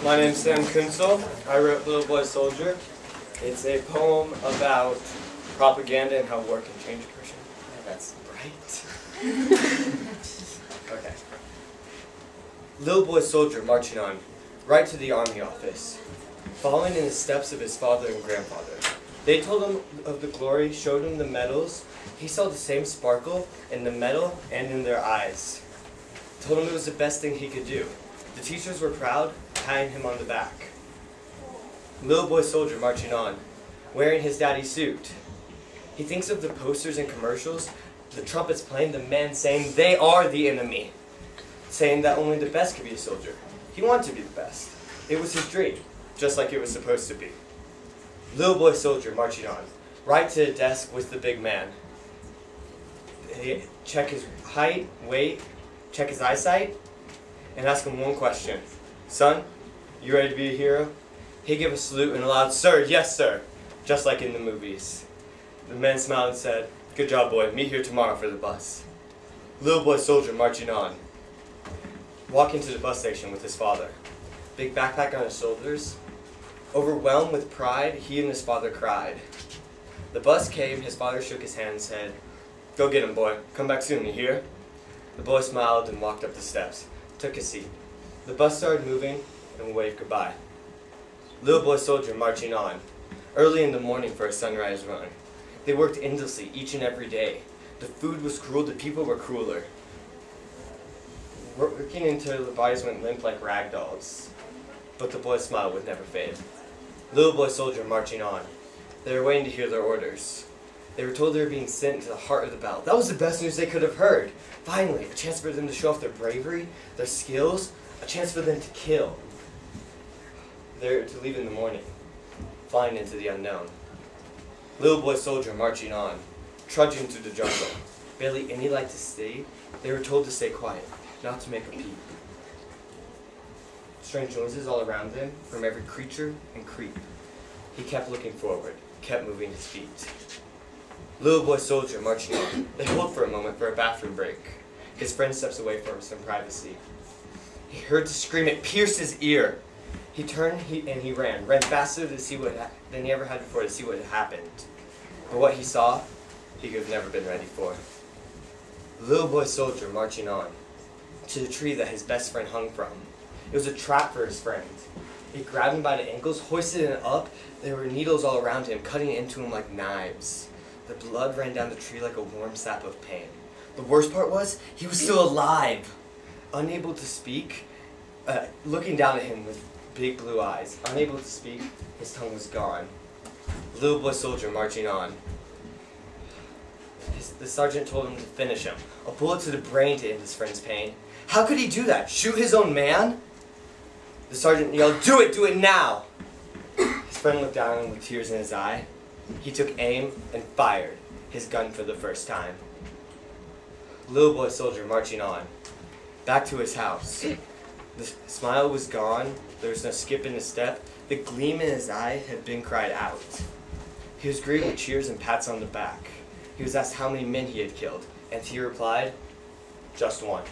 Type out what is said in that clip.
My name's Sam Kuenzel. I wrote Little Boy Soldier. It's a poem about propaganda and how war can change a person. Yeah, that's right. Okay. Little boy soldier marching on, right to the army office, following in the steps of his father and grandfather. They told him of the glory, showed him the medals. He saw the same sparkle in the medal and in their eyes. Told him it was the best thing he could do. The teachers were proud, patting him on the back. Little boy soldier marching on, wearing his daddy's suit. He thinks of the posters and commercials, the trumpets playing, the men saying they are the enemy, saying that only the best could be a soldier. He wanted to be the best. It was his dream, just like it was supposed to be. Little boy soldier marching on, right to the desk with the big man. They check his height, weight, check his eyesight, and ask him one question. Son, you ready to be a hero? He gave a salute and a loud, "Sir, yes sir," just like in the movies. The man smiled and said, "Good job boy, meet here tomorrow for the bus." Little boy soldier marching on, walking to the bus station with his father. Big backpack on his shoulders. Overwhelmed with pride, he and his father cried. The bus came, his father shook his hand and said, "Go get him boy, come back soon, you hear?" The boy smiled and walked up the steps, took his seat. The bus started moving and waved goodbye. Little boy soldier marching on, early in the morning for a sunrise run. They worked endlessly each and every day. The food was cruel, the people were crueler. Working until the bodies went limp like rag dolls. But the boy's smile would never fade. Little boy soldier marching on. They were waiting to hear their orders. They were told they were being sent to the heart of the battle. That was the best news they could have heard. Finally, a chance for them to show off their bravery, their skills, a chance for them to kill. They're to leave in the morning, flying into the unknown. Little boy soldier marching on, trudging through the jungle. Barely any light to see. They were told to stay quiet, not to make a peep. Strange noises all around them, from every creature and creep. He kept looking forward, kept moving his feet. Little boy soldier marching on. They hold for a moment for a bathroom break. His friend steps away for some privacy. He heard the scream, it pierced his ear. He turned and he ran faster to see than he ever had before to see what had happened. But what he saw, he could have never been ready for. Little boy soldier marching on, to the tree that his best friend hung from. It was a trap for his friend. He grabbed him by the ankles, hoisted him up. There were needles all around him, cutting into him like knives. The blood ran down the tree like a warm sap of pain. The worst part was, he was still alive. Unable to speak, looking down at him with big blue eyes. Unable to speak, his tongue was gone. Little boy soldier marching on. The sergeant told him to finish him. A bullet to the brain to end his friend's pain. How could he do that? Shoot his own man? The sergeant yelled, do it now! His friend looked down at him with tears in his eye. He took aim and fired his gun for the first time. Little boy soldier marching on, back to his house. The smile was gone, there was no skip in his step, the gleam in his eye had been cried out. He was greeted with cheers and pats on the back. He was asked how many men he had killed, and he replied, just one.